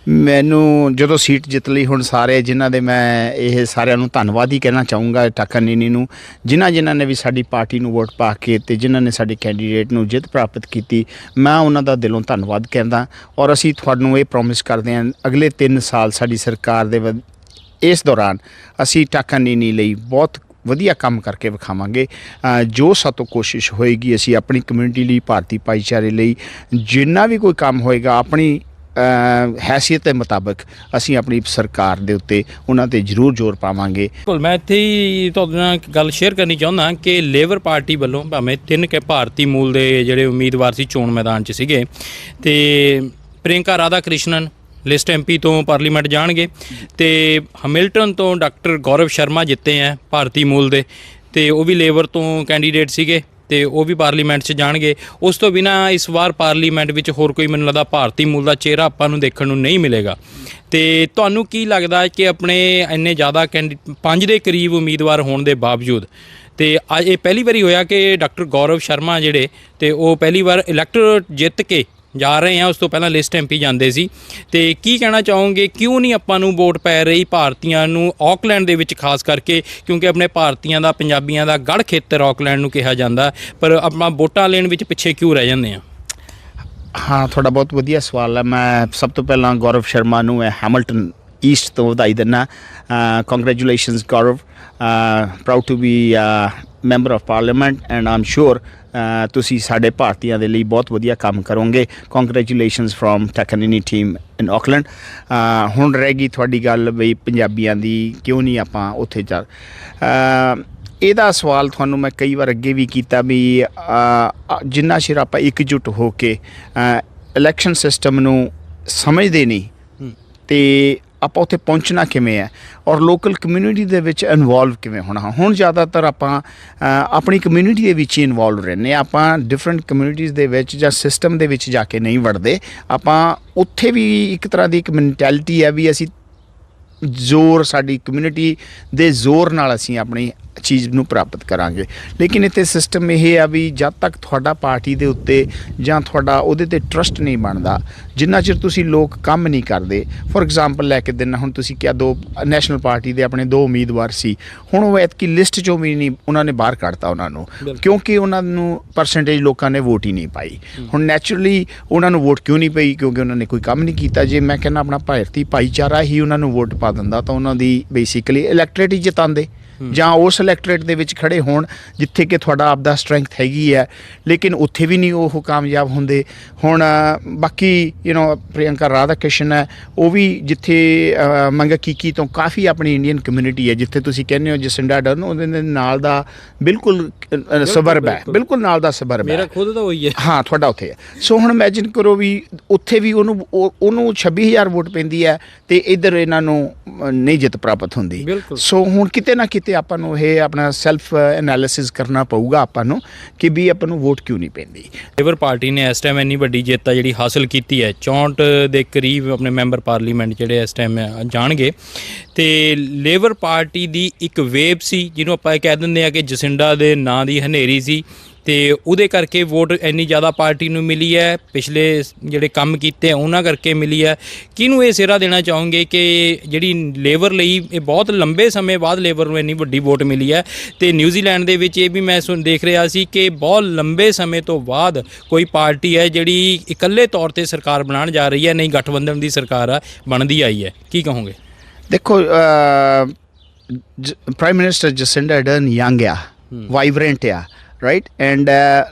ਮੈਨੂੰ ਜਦੋਂ ਸੀਟ ਜਿੱਤ ਲਈ ਹੁਣ ਸਾਰੇ ਜਿਨ੍ਹਾਂ ਦੇ ਮੈਂ ਇਹ ਸਾਰਿਆਂ ਨੂੰ ਧੰਨਵਾਦ ਹੀ ਕਹਿਣਾ ਚਾਹੂੰਗਾ ਟਾਕਾਨੀਨੀ ਨੂੰ, ਜਿਨ੍ਹਾਂ ਨੇ ਵੀ ਸਾਡੀ ਪਾਰਟੀ ਨੂੰ ਵੋਟ ਪਾ ਕੇ ਤੇ ਜਿਨ੍ਹਾਂ ਨੇ ਸਾਡੇ ਕੈਂਡੀਡੇਟ ਨੂੰ ਜਿੱਤ ਪ੍ਰਾਪਤ ਕੀਤੀ, ਮੈਂ ਉਹਨਾਂ ਦਾ ਦਿਲੋਂ ਧੰਨਵਾਦ ਕਹਿੰਦਾ। ਔਰ ਅਸੀਂ ਤੁਹਾਨੂੰ ਇਹ ਪ੍ਰੋਮਿਸ ਕਰਦੇ ਹਾਂ ਅਗਲੇ 3 ਸਾਲ ਸਾਡੀ ਸਰਕਾਰ ਦੇ ਇਸ ਦੌਰਾਨ ਅਸੀਂ ਟਾਕਾਨੀਨੀ ਲਈ ਬਹੁਤ ਵਧੀਆ ਕੰਮ ਕਰਕੇ ਵਿਖਾਵਾਂਗੇ। ਜੋ ਸਾਤੋਂ ਕੋਸ਼ਿਸ਼ ਹੋਏਗੀ ਅਸੀਂ ਆਪਣੀ ਕਮਿਊਨਿਟੀ ਲਈ, ਭਾਰਤੀ ਭਾਈਚਾਰੇ ਲਈ ਜਿੰਨਾ ਵੀ ਕੋਈ ਕੰਮ ਹੋਏਗਾ ਆਪਣੀ ਹੈਸੀਅਤ ਦੇ ਮੁਤਾਬਕ ਅਸੀਂ ਆਪਣੀ ਸਰਕਾਰ ਦੇ ਉੱਤੇ ਉਹਨਾਂ ਤੇ ਜ਼ਰੂਰ ਜ਼ੋਰ ਪਾਵਾਂਗੇ। ਬਿਲਕੁਲ, ਮੈਂ ਇੱਥੇ ਹੀ ਤੁਹਾਡੇ ਨਾਲ ਇੱਕ ਗੱਲ ਸ਼ੇਅਰ ਕਰਨੀ ਚਾਹੁੰਦਾ ਕਿ ਲੇਬਰ ਪਾਰਟੀ ਵੱਲੋਂ ਭਾਵੇਂ 3 ਕੇ ਭਾਰਤੀ ਮੂਲ ਦੇ ਜਿਹੜੇ ਉਮੀਦਵਾਰ ਸੀ ਚੋਣ ਮੈਦਾਨ 'ਚ ਸੀਗੇ, ਤੇ ਪ੍ਰਿਯੰਕਾ ਰਾਧਾ ਕ੍ਰਿਸ਼ਨਨ ਲਿਸਟ MP ਤੋਂ ਪਾਰਲੀਮੈਂਟ ਜਾਣਗੇ, ਤੇ ਹੈਮਿਲਟਨ ਤੋਂ ਡਾਕਟਰ ਗੌਰਵ ਸ਼ਰਮਾ ਜਿੱਤੇ ਹੈ ਭਾਰਤੀ ਮੂਲ ਦੇ, ਤੇ ਉਹ ਵੀ ਲੇਬਰ ਤੋਂ ਕੈਂਡੀਡੇਟ ਸੀਗੇ, ਤੇ ਉਹ ਵੀ ਪਾਰਲੀਮੈਂਟ 'ਚ ਜਾਣਗੇ। ਉਸ ਤੋਂ ਬਿਨਾਂ ਇਸ ਵਾਰ ਪਾਰਲੀਮੈਂਟ ਵਿੱਚ ਹੋਰ ਕੋਈ ਮੈਨੂੰ ਲੱਗਦਾ ਭਾਰਤੀ ਮੂਲ ਦਾ ਚਿਹਰਾ ਆਪਾਂ ਨੂੰ ਦੇਖਣ ਨੂੰ ਨਹੀਂ ਮਿਲੇਗਾ। ਤੇ ਤੁਹਾਨੂੰ ਕੀ ਲੱਗਦਾ ਹੈ ਕਿ ਆਪਣੇ ਇੰਨੇ ਜ਼ਿਆਦਾ 5 ਦੇ ਕਰੀਬ ਉਮੀਦਵਾਰ ਹੋਣ ਦੇ ਬਾਵਜੂਦ, ਤੇ ਅੱਜ ਇਹ ਪਹਿਲੀ ਵਾਰੀ ਹੋਇਆ ਕਿ ਡਾਕਟਰ ਗੌਰਵ ਸ਼ਰਮਾ ਜਿਹੜੇ ਤੇ ਉਹ ਪਹਿਲੀ ਵਾਰ ਇਲੈਕਟ ਜਿੱਤ ਕੇ ਜਾ ਰਹੇ ਆ, ਉਸ ਤੋਂ ਪਹਿਲਾਂ ਲਿਸਟ MP ਜਾਂਦੇ ਸੀ, ਤੇ ਕੀ ਕਹਿਣਾ ਚਾਹੋਗੇ ਕਿਉਂ ਨਹੀਂ ਆਪਾਂ ਨੂੰ ਵੋਟ ਪੈ ਰਹੀ ਭਾਰਤੀਆਂ ਨੂੰ ਆਕਲੈਂਡ ਦੇ ਵਿੱਚ, ਖਾਸ ਕਰਕੇ ਕਿਉਂਕਿ ਆਪਣੇ ਭਾਰਤੀਆਂ ਦਾ, ਪੰਜਾਬੀਆਂ ਦਾ ਗੜ੍ਹ ਖੇਤਰ ਆਕਲੈਂਡ ਨੂੰ ਕਿਹਾ ਜਾਂਦਾ, ਪਰ ਆਪਾਂ ਵੋਟਾਂ ਲੈਣ ਵਿੱਚ ਪਿੱਛੇ ਕਿਉਂ ਰਹਿ ਜਾਂਦੇ ਆ? ਹਾਂ, ਤੁਹਾਡਾ ਬਹੁਤ ਵਧੀਆ ਸਵਾਲ ਹੈ। ਮੈਂ ਸਭ ਤੋਂ ਪਹਿਲਾਂ ਗੌਰਵ ਸ਼ਰਮਾ ਨੂੰ ਹੈਮਿਲਟਨ ਈਸਟ ਤੋਂ ਵਧਾਈ ਦਿੰਦਾ। Congratulations Gaurav, proud to be member of parliament and ਆਮ ਸ਼ੋਰ ਤੁਸੀਂ ਸਾਡੇ ਭਾਰਤੀਆਂ ਦੇ ਲਈ ਬਹੁਤ ਵਧੀਆ ਕੰਮ ਕਰੋਗੇ। ਕੰਗ੍ਰੈਚੁਲੇਸ਼ਨਸ ਫਰੋਮ ਟੈਕਨਿਨੀ ਟੀਮ ਇਨ ਆਕਲੈਂਡ। ਹੁਣ ਰਹਿ ਗਈ ਤੁਹਾਡੀ ਗੱਲ ਬਈ ਪੰਜਾਬੀਆਂ ਦੀ, ਕਿਉਂ ਨਹੀਂ ਆਪਾਂ ਉੱਥੇ ਜਾ, ਇਹਦਾ ਸਵਾਲ ਤੁਹਾਨੂੰ ਮੈਂ ਕਈ ਵਾਰ ਅੱਗੇ ਵੀ ਕੀਤਾ ਵੀ ਜਿੰਨਾ ਚਿਰ ਆਪਾਂ ਇਕਜੁੱਟ ਹੋ ਕੇ ਇਲੈਕਸ਼ਨ ਸਿਸਟਮ ਨੂੰ ਸਮਝਦੇ ਨਹੀਂ ਤੇ ਆਪਾਂ ਉੱਥੇ ਪਹੁੰਚਣਾ ਕਿਵੇਂ ਹੈ ਔਰ ਲੋਕਲ ਕਮਿਊਨਿਟੀ ਦੇ ਵਿੱਚ ਇਨਵੋਲਵ ਕਿਵੇਂ ਹੋਣਾ। ਹੁਣ ਜ਼ਿਆਦਾਤਰ ਆਪਾਂ ਆਪਣੀ ਕਮਿਊਨਿਟੀ ਦੇ ਵਿੱਚ ਹੀ ਇਨਵੋਲਵ ਰਹਿੰਦੇ ਹਾਂ, ਆਪਾਂ ਡਿਫਰੈਂਟ ਕਮਿਊਨਿਟੀਜ਼ ਦੇ ਵਿੱਚ ਜਾਂ ਸਿਸਟਮ ਦੇ ਵਿੱਚ ਜਾ ਕੇ ਨਹੀਂ ਵੜਦੇ। ਆਪਾਂ ਉੱਥੇ ਵੀ ਇੱਕ ਤਰ੍ਹਾਂ ਦੀ ਇੱਕ ਮੈਂਟੈਲਿਟੀ ਹੈ ਵੀ ਅਸੀਂ ਜ਼ੋਰ, ਸਾਡੀ ਕਮਿਊਨਿਟੀ ਦੇ ਜ਼ੋਰ ਨਾਲ ਅਸੀਂ ਆਪਣੀ ਚੀਜ਼ ਨੂੰ ਪ੍ਰਾਪਤ ਕਰਾਂਗੇ। ਲੇਕਿਨ ਇੱਥੇ ਸਿਸਟਮ ਇਹ ਆ ਵੀ ਜਦ ਤੱਕ ਤੁਹਾਡਾ ਪਾਰਟੀ ਦੇ ਉੱਤੇ ਜਾਂ ਤੁਹਾਡਾ ਉਹਦੇ 'ਤੇ ਟਰਸਟ ਨਹੀਂ ਬਣਦਾ, ਜਿੰਨਾ ਚਿਰ ਤੁਸੀਂ ਲੋਕ ਕੰਮ ਨਹੀਂ ਕਰਦੇ। ਫੋਰ ਐਗਜ਼ਾਮਪਲ ਲੈ ਕੇ ਦਿੰਨਾ, ਹੁਣ ਤੁਸੀਂ ਕਿਹਾ 2 ਨੈਸ਼ਨਲ ਪਾਰਟੀ ਦੇ ਆਪਣੇ 2 ਉਮੀਦਵਾਰ ਸੀ, ਹੁਣ ਉਹ ਐਤਕੀ ਲਿਸਟ 'ਚੋਂ ਵੀ ਨਹੀਂ, ਉਹਨਾਂ ਨੇ ਬਾਹਰ ਕੱਢਤਾ ਉਹਨਾਂ ਨੂੰ, ਕਿਉਂਕਿ ਉਹਨਾਂ ਨੂੰ ਪਰਸੈਂਟੇਜ ਲੋਕਾਂ ਨੇ ਵੋਟ ਹੀ ਨਹੀਂ ਪਾਈ। ਹੁਣ ਨੈਚੁਰਲੀ ਉਹਨਾਂ ਨੂੰ ਵੋਟ ਕਿਉਂ ਨਹੀਂ ਪਈ? ਕਿਉਂਕਿ ਉਹਨਾਂ ਨੇ ਕੋਈ ਕੰਮ ਨਹੀਂ ਕੀਤਾ। ਜੇ ਮੈਂ ਕਹਿੰਦਾ ਆਪਣਾ ਭਾਰਤੀ ਭਾਈਚਾਰਾ ਹੀ ਉਹਨਾਂ ਨੂੰ ਵੋਟ ਪਾ ਦਿੰਦਾ ਤਾਂ ਉਹਨਾਂ ਦੀ ਬੇਸਿਕਲੀ ਇਲੈਕਟ੍ਰੇਟ ਹੀ ਜਿਤਾਉਂਦੇ, ਜਾਂ ਉਸ ਇਲੈਕਟ੍ਰੇਟ ਦੇ ਵਿੱਚ ਖੜੇ ਹੋਣ ਜਿੱਥੇ ਕਿ ਤੁਹਾਡਾ ਆਪਦਾ ਸਟਰੈਂਥ ਹੈਗੀ ਹੈ, ਲੇਕਿਨ ਉੱਥੇ ਵੀ ਨਹੀਂ ਉਹ ਕਾਮਯਾਬ ਹੁੰਦੇ। ਹੁਣ ਬਾਕੀ ਪ੍ਰਿਯੰਕਾ ਰਾਧਾ ਕ੍ਰਿਸ਼ਨ ਹੈ, ਉਹ ਵੀ ਜਿੱਥੇ ਮੰਗਾਕੀਕੀ ਤੋਂ ਕਾਫੀ ਆਪਣੀ ਇੰਡੀਅਨ ਕਮਿਊਨਿਟੀ ਹੈ, ਜਿੱਥੇ ਤੁਸੀਂ ਕਹਿੰਦੇ ਹੋ ਜਸਿੰਡਾ ਅਰਡਰਨ, ਉਹਦੇ ਨਾਲ ਦਾ ਬਿਲਕੁਲ ਸਬਰਬ ਹੈ, ਬਿਲਕੁਲ ਨਾਲ ਦਾ ਸਬਰਬ ਹੈ, ਮੇਰਾ ਖੁਦ ਦਾ ਉਹੀ ਹੈ। ਹਾਂ, ਤੁਹਾਡਾ ਉੱਥੇ ਹੈ। ਸੋ ਹੁਣ ਇਮੈਜਿਨ ਕਰੋ ਵੀ ਉੱਥੇ ਵੀ ਉਹਨੂੰ 26,000 ਵੋਟ ਪੈਂਦੀ ਹੈ ਤੇ ਇੱਧਰ ਇਹਨਾਂ ਨੂੰ ਨਹੀਂ ਜਿੱਤ ਪ੍ਰਾਪਤ ਹੁੰਦੀ। ਸੋ ਹੁਣ ਕਿਤੇ ਨਾ ਕਿਤੇ ਆਪਾਂ ਨੂੰ ਇਹ ਆਪਣਾ ਸੈਲਫ ਐਨਾਲਿਸਿਸ ਕਰਨਾ ਪਊਗਾ ਆਪਾਂ ਨੂੰ ਕਿ ਵੀ ਆਪਾਂ ਨੂੰ ਵੋਟ ਕਿਉਂ ਨਹੀਂ ਪੈਂਦੀ। ਲੇਬਰ ਪਾਰਟੀ ਨੇ ਇਸ ਟਾਈਮ ਇੰਨੀ ਵੱਡੀ ਜਿੱਤ ਜਿਹੜੀ ਹਾਸਲ ਕੀਤੀ ਹੈ, 64 ਦੇ ਕਰੀਬ ਆਪਣੇ ਮੈਂਬਰ ਪਾਰਲੀਮੈਂਟ ਜਿਹੜੇ ਇਸ ਟਾਈਮ ਜਾਣਗੇ, ਤੇ ਲੇਬਰ ਪਾਰਟੀ ਦੀ ਇੱਕ ਵੇਵ ਸੀ ਜਿਹਨੂੰ ਆਪਾਂ ਕਹਿ ਦਿੰਦੇ ਆ ਕਿ ਜਸਿੰਡਾ ਦੇ ਨਾਂ ਦੀ ਹਨੇਰੀ ਸੀ, ਤੇ ਉਹਦੇ ਕਰਕੇ ਵੋਟ ਇੰਨੀ ਜ਼ਿਆਦਾ ਪਾਰਟੀ ਨੂੰ ਮਿਲੀ ਹੈ। ਪਿਛਲੇ ਜਿਹੜੇ ਕੰਮ ਕੀਤੇ ਉਹਨਾਂ ਕਰਕੇ ਮਿਲੀ ਹੈ। ਕਿਹਨੂੰ ਇਹ ਸਿਹਰਾ ਦੇਣਾ ਚਾਹੋਗੇ ਕਿ ਜਿਹੜੀ ਲੇਬਰ ਲਈ ਇਹ ਬਹੁਤ ਲੰਬੇ ਸਮੇਂ ਬਾਅਦ ਲੇਬਰ ਨੂੰ ਇੰਨੀ ਵੱਡੀ ਵੋਟ ਮਿਲੀ ਹੈ, ਤੇ ਨਿਊਜ਼ੀਲੈਂਡ ਦੇ ਵਿੱਚ ਇਹ ਵੀ ਮੈਂ ਦੇਖ ਰਿਹਾ ਸੀ ਕਿ ਬਹੁਤ ਲੰਬੇ ਸਮੇਂ ਤੋਂ ਬਾਅਦ ਕੋਈ ਪਾਰਟੀ ਹੈ ਜਿਹੜੀ ਇਕੱਲੇ ਤੌਰ 'ਤੇ ਸਰਕਾਰ ਬਣਾਉਣ ਜਾ ਰਹੀ ਹੈ, ਨਹੀਂ ਗਠਬੰਧਨ ਦੀ ਸਰਕਾਰ ਆ ਬਣਦੀ ਆਈ ਹੈ। ਕੀ ਕਹੋਗੇ? ਦੇਖੋ, ਪ੍ਰਾਈਮ ਮਿਨਿਸਟਰ ਜਸਿੰਡਾ ਅਰਡਰਨ ਯੰਗ ਆ, ਵਾਈਬਰੈਂਟ ਆ, ਰਾਈਟ, ਐਂਡ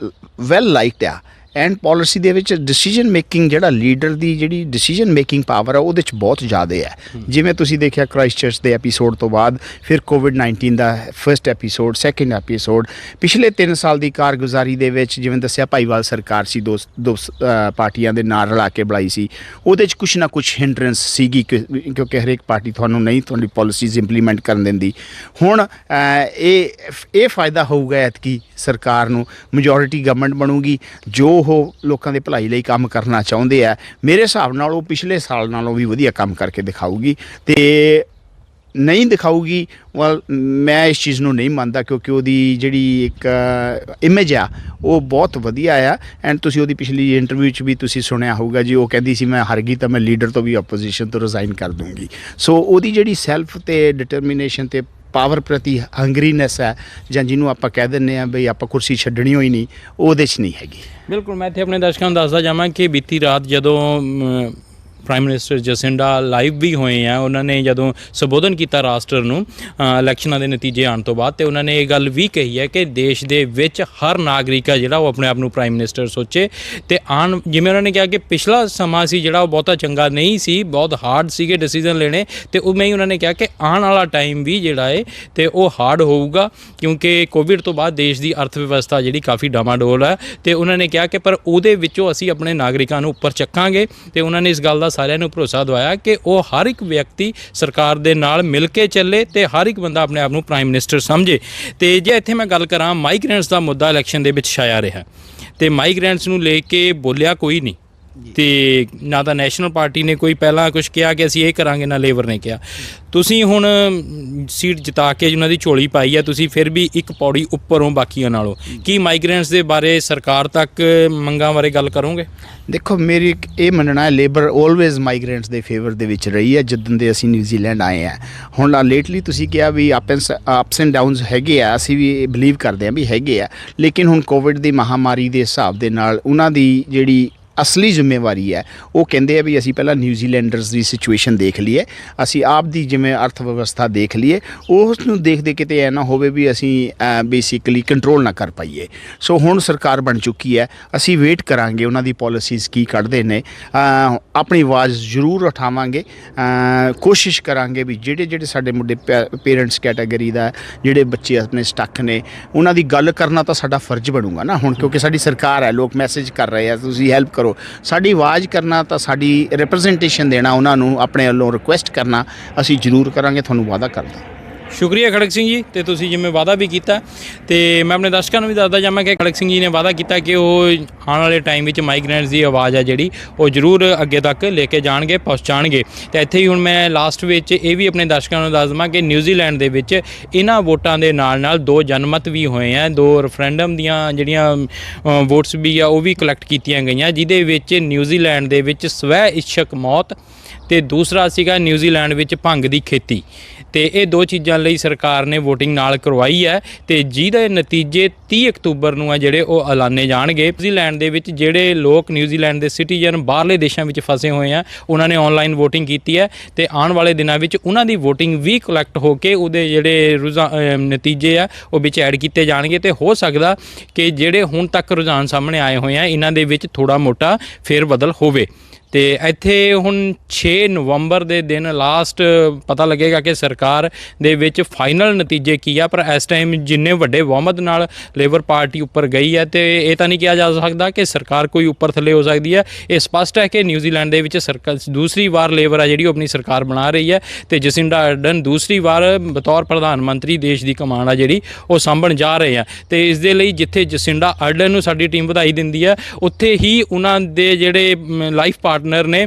ਵੈਲ ਲਾਈਕਡ ਆ, ਐਂਡ ਪਾਲਿਸੀ ਦੇ ਵਿੱਚ ਡਿਸੀਜਨ ਮੇਕਿੰਗ, ਜਿਹੜਾ ਲੀਡਰ ਦੀ ਜਿਹੜੀ ਡਿਸੀਜਨ ਮੇਕਿੰਗ ਪਾਵਰ ਆ ਉਹਦੇ 'ਚ ਬਹੁਤ ਜ਼ਿਆਦਾ ਹੈ। ਜਿਵੇਂ ਤੁਸੀਂ ਦੇਖਿਆ ਕ੍ਰਾਈਸਟਚਰਚ ਦੇ ਐਪੀਸੋਡ ਤੋਂ ਬਾਅਦ, ਫਿਰ ਕੋਵਿਡ-19 ਦਾ ਫਸਟ ਐਪੀਸੋਡ, ਸੈਕਿੰਡ ਐਪੀਸੋਡ, ਪਿਛਲੇ 3 ਸਾਲ ਦੀ ਕਾਰਗੁਜ਼ਾਰੀ ਦੇ ਵਿੱਚ ਜਿਵੇਂ ਦੱਸਿਆ ਭਾਈਵਾਲ ਸਰਕਾਰ ਸੀ, ਦੋ ਪਾਰਟੀਆਂ ਦੇ ਨਾਲ ਰਲਾ ਕੇ ਬਣਾਈ ਸੀ, ਉਹਦੇ 'ਚ ਕੁਛ ਨਾ ਕੁਛ ਹਿੰਡਰੈਂਸ ਸੀਗੀ ਕਿਉਂਕਿ ਹਰੇਕ ਪਾਰਟੀ ਤੁਹਾਨੂੰ ਨਹੀਂ ਤੁਹਾਡੀ ਪਾਲਿਸੀਜ਼ ਇੰਪਲੀਮੈਂਟ ਕਰਨ ਦਿੰਦੀ। ਹੁਣ ਇਹ ਫਾਇਦਾ ਹੋਊਗਾ ਐਤਕੀ ਸਰਕਾਰ ਨੂੰ, ਮੈਜੋਰਿਟੀ ਗਵਰਨਮੈਂਟ ਬਣੂਗੀ ਜੋ ਉਹ ਲੋਕਾਂ ਦੇ ਭਲਾਈ ਲਈ ਕੰਮ ਕਰਨਾ ਚਾਹੁੰਦੇ ਆ। ਮੇਰੇ ਹਿਸਾਬ ਨਾਲ ਉਹ ਪਿਛਲੇ ਸਾਲ ਨਾਲੋਂ ਵੀ ਵਧੀਆ ਕੰਮ ਕਰਕੇ ਦਿਖਾਊਗੀ, ਤੇ ਨਹੀਂ ਦਿਖਾਊਗੀ ਮੈਂ ਇਸ ਚੀਜ਼ ਨੂੰ ਨਹੀਂ ਮੰਨਦਾ, ਕਿਉਂਕਿ ਉਹਦੀ ਜਿਹੜੀ ਇੱਕ ਇਮੇਜ ਆ ਉਹ ਬਹੁਤ ਵਧੀਆ ਆ। ਐਂਡ ਤੁਸੀਂ ਉਹਦੀ ਪਿਛਲੀ ਇੰਟਰਵਿਊ 'ਚ ਵੀ ਤੁਸੀਂ ਸੁਣਿਆ ਹੋਊਗਾ ਜੀ, ਉਹ ਕਹਿੰਦੀ ਸੀ ਮੈਂ ਹਾਰ ਗਈ ਤਾਂ ਮੈਂ ਲੀਡਰ ਤੋਂ ਵੀ ਆਪੋਜੀਸ਼ਨ ਤੋਂ ਰਿਜ਼ਾਈਨ ਕਰ ਦੂੰਗੀ। ਸੋ ਉਹਦੀ ਜਿਹੜੀ ਸੈਲਫ ਤੇ ਡਿਟਰਮੀਨੇਸ਼ਨ ਤੇ ਪਾਵਰ ਪ੍ਰਤੀ ਹੰਗਰੀਨੈਸ ਹੈ, ਜਾਂ ਜਿਹਨੂੰ ਆਪਾਂ ਕਹਿ ਦਿੰਦੇ ਹਾਂ ਬਈ ਆਪਾਂ ਕੁਰਸੀ ਛੱਡਣੀ ਹੋਈ ਨਹੀਂ, ਉਹਦੇ 'ਚ ਨਹੀਂ ਹੈਗੀ। ਬਿਲਕੁਲ, ਮੈਂ ਇੱਥੇ ਆਪਣੇ ਦਰਸ਼ਕਾਂ ਨੂੰ ਦੱਸਦਾ ਜਾਵਾਂ ਕਿ ਬੀਤੀ ਰਾਤ ਜਦੋਂ ਪ੍ਰਾਈਮ ਮਿਨਿਸਟਰ ਜਸਿੰਡਾ ਲਾਈਵ ਵੀ ਹੋਏ ਆ। ਉਹਨਾਂ ਨੇ ਜਦੋਂ ਸੰਬੋਧਨ ਕੀਤਾ ਰਾਸ਼ਟਰ ਨੂੰ ਇਲੈਕਸ਼ਨਾਂ ਦੇ ਨਤੀਜੇ ਆਉਣ ਤੋਂ ਬਾਅਦ, ਤੇ ਉਹਨਾਂ ਨੇ ਇਹ ਗੱਲ ਵੀ ਕਹੀ ਹੈ ਕਿ ਦੇਸ਼ ਦੇ ਵਿੱਚ ਹਰ ਨਾਗਰਿਕ ਆ ਜਿਹੜਾ ਉਹ ਆਪਣੇ ਆਪ ਨੂੰ ਪ੍ਰਾਈਮ ਮਿਨਿਸਟਰ ਸੋਚੇ। ਤੇ ਜਿਵੇਂ ਉਹਨਾਂ ਨੇ ਕਿਹਾ ਕਿ ਪਿਛਲਾ ਸਮਾਂ ਸੀ ਜਿਹੜਾ ਉਹ ਬਹੁਤਾ ਚੰਗਾ ਨਹੀਂ ਸੀ, ਬਹੁਤ ਹਾਰਡ ਸੀਗੇ ਡਿਸੀਜਨ ਲੈਣੇ, ਤੇ ਉਵੇਂ ਹੀ ਉਹਨਾਂ ਨੇ ਕਿਹਾ ਕਿ ਆਉਣ ਵਾਲਾ ਟਾਈਮ ਵੀ ਜਿਹੜਾ ਹੈ ਤੇ ਉਹ ਹਾਰਡ ਹੋਊਗਾ, ਕਿਉਂਕਿ ਕੋਵਿਡ ਤੋਂ ਬਾਅਦ ਦੇਸ਼ ਦੀ ਅਰਥ ਵਿਵਸਥਾ ਜਿਹੜੀ ਕਾਫੀ ਡਾਮਾਡੋਲ ਹੈ। ਤੇ ਉਹਨਾਂ ਨੇ ਕਿਹਾ ਕਿ ਪਰ ਉਹਦੇ ਵਿੱਚੋਂ ਅਸੀਂ ਆਪਣੇ ਨਾਗਰਿਕਾਂ ਨੂੰ ਉੱਪਰ ਚੱਕਾਂਗੇ। ਤੇ ਉਹਨਾਂ ਨੇ ਇਸ ਗੱਲ ਦਾ ਸਾਰਿਆਂ ਨੂੰ ਭਰੋਸਾ ਦਵਾਇਆ ਕਿ ਉਹ ਹਰ ਇੱਕ ਵਿਅਕਤੀ ਸਰਕਾਰ ਦੇ ਨਾਲ ਮਿਲ ਕੇ ਚੱਲੇ ਤੇ ਹਰ ਇੱਕ ਬੰਦਾ ਆਪਣੇ ਆਪ ਨੂੰ ਪ੍ਰਾਈਮ ਮਿਨਿਸਟਰ ਸਮਝੇ। ਤੇ ਜੇ ਇੱਥੇ ਮੈਂ ਗੱਲ ਕਰਾਂ, ਮਾਈਗ੍ਰੈਂਟਸ ਦਾ ਮੁੱਦਾ ਇਲੈਕਸ਼ਨ ਦੇ ਵਿੱਚ ਛਾਇਆ ਰਿਹਾ, ਤੇ ਮਾਈਗ੍ਰੈਂਟਸ ਨੂੰ ਲੈ ਕੇ ਬੋਲਿਆ ਕੋਈ ਨਹੀਂ, ਤੇ ਨਾ ਤਾਂ ਨੈਸ਼ਨਲ ਪਾਰਟੀ ਨੇ ਕੋਈ ਪਹਿਲਾਂ ਕੁਝ ਕਿਹਾ ਕਿ ਅਸੀਂ ਇਹ ਕਰਾਂਗੇ, ਨਾ ਲੇਬਰ ਨੇ ਕਿਹਾ। ਤੁਸੀਂ ਹੁਣ ਸੀਟ ਜਿਤਾ ਕੇ ਉਹਨਾਂ ਦੀ ਝੋਲੀ ਪਾਈ ਹੈ, ਤੁਸੀਂ ਫਿਰ ਵੀ ਇੱਕ ਪੌੜੀ ਉੱਪਰ ਹੋ ਬਾਕੀਆਂ ਨਾਲੋਂ। ਕੀ ਮਾਈਗ੍ਰੈਂਟਸ ਦੇ ਬਾਰੇ ਸਰਕਾਰ ਤੱਕ ਮੰਗਾਂ ਬਾਰੇ ਗੱਲ ਕਰੋਗੇ? ਦੇਖੋ, ਮੇਰੀ ਇਹ ਮੰਨਣਾ ਹੈ, ਲੇਬਰ ਆਲਵੇਜ਼ ਮਾਈਗ੍ਰੈਂਟਸ ਦੇ ਫੇਵਰ ਦੇ ਵਿੱਚ ਰਹੀ ਹੈ ਜਦੋਂ ਦੇ ਅਸੀਂ ਨਿਊਜ਼ੀਲੈਂਡ ਆਏ ਹਾਂ। ਹੁਣ ਲੇਟਲੀ ਤੁਸੀਂ ਕਿਹਾ ਵੀ ਅਪਸ ਐਂਡ ਡਾਊਨਸ ਹੈਗੇ ਆ, ਅਸੀਂ ਵੀ ਬਿਲੀਵ ਕਰਦੇ ਹਾਂ ਵੀ ਹੈਗੇ ਆ, ਲੇਕਿਨ ਹੁਣ ਕੋਵਿਡ ਦੀ ਮਹਾਮਾਰੀ ਦੇ ਹਿਸਾਬ ਦੇ ਨਾਲ ਉਹਨਾਂ ਦੀ ਜਿਹੜੀ ਅਸਲੀ ਜ਼ਿੰਮੇਵਾਰੀ ਹੈ ਉਹ ਕਹਿੰਦੇ ਆ ਵੀ ਅਸੀਂ ਪਹਿਲਾਂ ਨਿਊਜ਼ੀਲੈਂਡਰਸ ਦੀ ਸਿਚੁਏਸ਼ਨ ਦੇਖ ਲਈਏ, ਅਸੀਂ ਆਪ ਦੀ ਜਿਵੇਂ ਅਰਥ ਵਿਵਸਥਾ ਦੇਖ ਲਈਏ, ਉਸ ਨੂੰ ਦੇਖਦੇ ਕਿਤੇ ਐ ਨਾ ਹੋਵੇ ਵੀ ਅਸੀਂ ਬੇਸਿਕਲੀ ਕੰਟਰੋਲ ਨਾ ਕਰ ਪਾਈਏ। ਸੋ ਹੁਣ ਸਰਕਾਰ ਬਣ ਚੁੱਕੀ ਹੈ, ਅਸੀਂ ਵੇਟ ਕਰਾਂਗੇ ਉਹਨਾਂ ਦੀ ਪਾਲਿਸੀਜ਼ ਕੀ ਕੱਢਦੇ ਨੇ। ਆਪਣੀ ਆਵਾਜ਼ ਜ਼ਰੂਰ ਉਠਾਵਾਂਗੇ, ਕੋਸ਼ਿਸ਼ ਕਰਾਂਗੇ ਵੀ ਜਿਹੜੇ ਸਾਡੇ ਮੁੰਡੇ ਪੇਰੈਂਟਸ ਕੈਟਾਗਰੀ ਦਾ ਜਿਹੜੇ ਬੱਚੇ ਆਪਣੇ ਸਟੱਕ ਨੇ ਉਹਨਾਂ ਦੀ ਗੱਲ ਕਰਨਾ ਤਾਂ ਸਾਡਾ ਫਰਜ਼ ਬਣੂਗਾ ਨਾ ਹੁਣ, ਕਿਉਂਕਿ ਸਾਡੀ ਸਰਕਾਰ ਹੈ, ਲੋਕ ਮੈਸੇਜ ਕਰ ਰਹੇ ਆ, ਤੁਸੀਂ ਹੈਲਪ ਕਰੋ। ਸਾਡੀ ਆਵਾਜ਼ ਕਰਨਾ ਤਾਂ ਸਾਡੀ ਰਿਪਰੈਜ਼ੈਂਟੇਸ਼ਨ ਦੇਣਾ, ਉਹਨਾਂ ਨੂੰ ਆਪਣੇ ਵੱਲੋਂ ਰਿਕੁਐਸਟ ਕਰਨਾ ਅਸੀਂ ਜ਼ਰੂਰ ਕਰਾਂਗੇ, ਤੁਹਾਨੂੰ ਵਾਅਦਾ ਕਰਦਾ। ਸ਼ੁਕਰੀਆ ਖੜਕ ਸਿੰਘ ਜੀ। ਤੇ ਤੁਸੀਂ ਜਿਵੇਂ ਵਾਅਦਾ ਵੀ ਕੀਤਾ, ਤੇ ਮੈਂ ਆਪਣੇ ਦਰਸ਼ਕਾਂ ਨੂੰ ਵੀ ਦੱਸਦਾ ਜਾਵਾਂ ਕਿ ਖੜਕ ਸਿੰਘ ਜੀ ਨੇ ਵਾਅਦਾ ਕੀਤਾ ਕਿ ਉਹ ਆਉਣ ਵਾਲੇ ਟਾਈਮ ਵਿੱਚ ਮਾਈਗ੍ਰੈਂਟਸ ਦੀ ਆਵਾਜ਼ ਹੈ ਜਿਹੜੀ ਉਹ ਜ਼ਰੂਰ ਅੱਗੇ ਤੱਕ ਲੈ ਕੇ ਜਾਣਗੇ, ਪਹੁੰਚਾਉਣਗੇ। ਤੇ ਇੱਥੇ ਹੀ ਹੁਣ ਮੈਂ ਲਾਸਟ ਵਿੱਚ ਇਹ ਵੀ ਆਪਣੇ ਦਰਸ਼ਕਾਂ ਨੂੰ ਦੱਸ ਦੇਵਾਂ ਕਿ ਨਿਊਜ਼ੀਲੈਂਡ ਦੇ ਵਿੱਚ ਇਹਨਾਂ ਵੋਟਾਂ ਦੇ ਨਾਲ 2 ਜਨਮਤ ਵੀ ਹੋਏ ਆ, 2 ਰੈਫਰੈਂਡਮ ਦੀਆਂ ਜਿਹੜੀਆਂ ਵੋਟਸ ਵੀ ਆ ਉਹ ਵੀ ਕਲੈਕਟ ਕੀਤੀਆਂ ਗਈਆਂ, ਜਿਹਦੇ ਵਿੱਚ ਨਿਊਜ਼ੀਲੈਂਡ ਦੇ ਵਿੱਚ ਸਵੈ ਇੱਛਕ ਮੌਤ ਤੇ ਦੂਸਰਾ ਸੀਗਾ ਨਿਊਜ਼ੀਲੈਂਡ ਵਿੱਚ ਭੰਗ ਦੀ ਖੇਤੀ। ਤੇ ਇਹ 2 ਚੀਜ਼ਾਂ ਲਈ ਸਰਕਾਰ ਨੇ VOTING ਨਾਲ ਕਰਵਾਈ ਹੈ, ਤੇ ਜਿਹਦੇ ਨਤੀਜੇ 30 ਅਕਤੂਬਰ ਨੂੰ ਆ ਜਿਹੜੇ ਉਹ ਐਲਾਨੇ ਜਾਣਗੇ। ਨਿਊਜ਼ੀਲੈਂਡ ਦੇ ਵਿੱਚ ਜਿਹੜੇ ਲੋਕ ਨਿਊਜ਼ੀਲੈਂਡ ਦੇ ਸਿਟੀਜ਼ਨ ਬਾਹਰਲੇ ਦੇਸ਼ਾਂ ਵਿੱਚ ਫਸੇ ਹੋਏ ਆ, ਉਹਨਾਂ ਨੇ ਆਨਲਾਈਨ VOTING ਕੀਤੀ ਹੈ, ਤੇ ਆਉਣ ਵਾਲੇ ਦਿਨਾਂ ਵਿੱਚ ਉਹਨਾਂ ਦੀ VOTING ਵੀ ਕਲੈਕਟ ਹੋ ਕੇ ਉਹਦੇ ਜਿਹੜੇ ਨਤੀਜੇ ਆ ਉਹ ਵਿੱਚ ਐਡ ਕੀਤੇ ਜਾਣਗੇ। ਤੇ ਹੋ ਸਕਦਾ ਕਿ ਜਿਹੜੇ ਹੁਣ ਤੱਕ ਰੁਝਾਨ ਸਾਹਮਣੇ ਆਏ ਹੋਏ ਆ ਇਹਨਾਂ ਦੇ ਵਿੱਚ ਥੋੜਾ ਮੋਟਾ ਫੇਰ ਬਦਲ ਹੋਵੇ। ਤੇ ਇੱਥੇ ਹੁਣ 6 ਨਵੰਬਰ ਦੇ ਦਿਨ ਲਾਸਟ ਪਤਾ ਲੱਗੇਗਾ ਕਿ ਸਰਕਾਰ ਦੇ ਵਿੱਚ ਫਾਈਨਲ ਨਤੀਜੇ ਕੀ ਆ, ਪਰ ਇਸ ਟਾਈਮ ਜਿੰਨੇ ਵੱਡੇ ਬਹੁਮਤ ਨਾਲ ਲੇਬਰ ਪਾਰਟੀ ਉੱਪਰ ਗਈ ਹੈ, ਤੇ ਇਹ ਤਾਂ ਨਹੀਂ ਕਿਹਾ ਜਾ ਸਕਦਾ ਕਿ ਸਰਕਾਰ ਕੋਈ ਉੱਪਰ ਥੱਲੇ ਹੋ ਸਕਦੀ ਹੈ। ਇਹ ਸਪਸ਼ਟ ਹੈ ਕਿ ਨਿਊਜ਼ੀਲੈਂਡ ਦੇ ਵਿੱਚ ਸਰਕਾਰ ਦੂਸਰੀ ਵਾਰ ਲੇਬਰ ਆ ਜਿਹੜੀ ਉਹ ਆਪਣੀ ਸਰਕਾਰ ਬਣਾ ਰਹੀ ਹੈ, ਤੇ ਜਸਿੰਡਾ ਆਰਡਨ ਦੂਸਰੀ ਵਾਰ ਬਤੌਰ ਪ੍ਰਧਾਨ ਮੰਤਰੀ ਦੇਸ਼ ਦੀ ਕਮਾਨ ਆ ਜਿਹੜੀ ਉਹ ਸਾਂਭਣ ਜਾ ਰਹੇ ਆ। ਤੇ ਇਸ ਦੇ ਲਈ ਜਿੱਥੇ ਜਸਿੰਡਾ ਆਰਡਨ ਨੂੰ ਸਾਡੀ ਟੀਮ ਵਧਾਈ ਦਿੰਦੀ ਹੈ, ਉੱਥੇ ਹੀ ਉਹਨਾਂ ਦੇ ਜਿਹੜੇ ਲਾਈਫ ਪਾਰਟਨਰ ਨੇ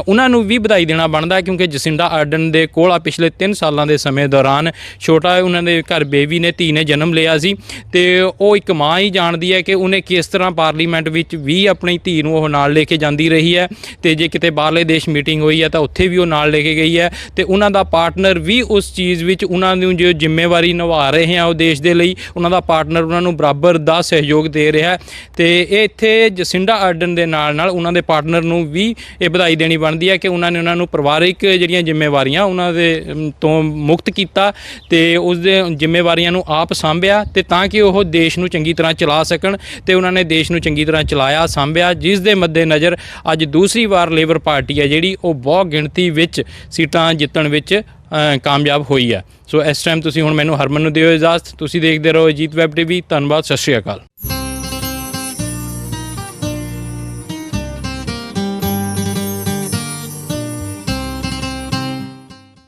ਉਹਨਾਂ ਨੂੰ ਵੀ ਵਧਾਈ ਦੇਣਾ ਬਣਦਾ, ਕਿਉਂਕਿ ਜਸਿੰਡਾ ਆਰਡਨ ਦੇ ਕੋਲ ਆ ਪਿਛਲੇ 3 ਸਾਲਾਂ ਦੇ ਸਮੇਂ ਦੌਰਾਨ ਛੋਟਾ ਉਹਨਾਂ ਦੇ ਘਰ ਬੇਬੀ ਨੇ ਧੀ ਨੇ ਜਨਮ ਲਿਆ ਸੀ, ਤੇ ਉਹ ਇੱਕ ਮਾਂ ਹੀ ਜਾਣਦੀ ਹੈ ਕਿ ਉਹਨੇ ਕਿਸ ਤਰ੍ਹਾਂ ਪਾਰਲੀਮੈਂਟ ਵਿੱਚ ਵੀ ਆਪਣੀ ਧੀ ਨੂੰ ਉਹ ਨਾਲ ਲੈ ਕੇ ਜਾਂਦੀ ਰਹੀ ਹੈ, ਤੇ ਜੇ ਕਿਤੇ ਬਾਹਰਲੇ ਦੇਸ਼ ਮੀਟਿੰਗ ਹੋਈ ਹੈ ਤਾਂ ਉੱਥੇ ਵੀ ਉਹ ਨਾਲ ਲੈ ਕੇ ਗਈ ਹੈ, ਤੇ ਉਹਨਾਂ ਦਾ ਪਾਰਟਨਰ ਵੀ ਉਸ ਚੀਜ਼ ਵਿੱਚ ਉਹਨਾਂ ਨੂੰ ਜੋ ਜ਼ਿੰਮੇਵਾਰੀ ਨਿਭਾ ਰਹੇ ਆ ਉਹ ਦੇਸ਼ ਦੇ ਲਈ, ਉਹਨਾਂ ਦਾ ਪਾਰਟਨਰ ਉਹਨਾਂ ਨੂੰ ਬਰਾਬਰ ਦਾ ਸਹਿਯੋਗ ਦੇ ਰਿਹਾ। ਤੇ ਇਹ ਇੱਥੇ ਜਸਿੰਡਾ ਆਰਡਨ ਦੇ ਨਾਲ ਉਹਨਾਂ ਦੇ ਪਾਰਟਨਰ ਨੂੰ ਵੀ ਇਹ ਵਧਾਈ ਦੇਣੀ ਬਣਦੀ ਹੈ ਕਿ ਉਹਨਾਂ ਨੇ ਉਹਨਾਂ ਨੂੰ ਪਰਿਵਾਰਿਕ ਜਿਹੜੀਆਂ ਜ਼ਿੰਮੇਵਾਰੀਆਂ ਉਹਨਾਂ ਦੇ ਤੋਂ ਮੁਕਤ ਕੀਤਾ, ਤੇ ਉਸ ਦੇ ਜ਼ਿੰਮੇਵਾਰੀਆਂ ਨੂੰ ਆਪ ਸਾਂਭਿਆ, ਤੇ ਤਾਂ ਕਿ ਉਹ ਦੇਸ਼ ਨੂੰ ਚੰਗੀ ਤਰ੍ਹਾਂ ਚਲਾ ਸਕਣ, ਤੇ ਉਹਨਾਂ ਨੇ ਦੇਸ਼ ਨੂੰ ਚੰਗੀ ਤਰ੍ਹਾਂ ਚਲਾਇਆ, ਸਾਂਭਿਆ, ਜਿਸ ਦੇ ਮੱਦੇ ਨਜ਼ਰ ਅੱਜ ਦੂਸਰੀ ਵਾਰ ਲੇਬਰ ਪਾਰਟੀ ਹੈ ਜਿਹੜੀ ਉਹ ਬਹੁਤ ਗਿਣਤੀ ਵਿੱਚ ਸੀਟਾਂ ਜਿੱਤਣ ਵਿੱਚ ਕਾਮਯਾਬ ਹੋਈ ਹੈ। ਸੋ ਇਸ ਟਾਈਮ ਤੁਸੀਂ ਹੁਣ ਮੈਨੂੰ ਹਰਮਨ ਨੂੰ ਦਿਓ ਇਜਾਜ਼ਤ। ਤੁਸੀਂ ਦੇਖਦੇ ਰਹੋ ਅਜੀਤ ਵੈਬ TV। ਧੰਨਵਾਦ, ਸਤਿ ਸ਼੍ਰੀ ਅਕਾਲ।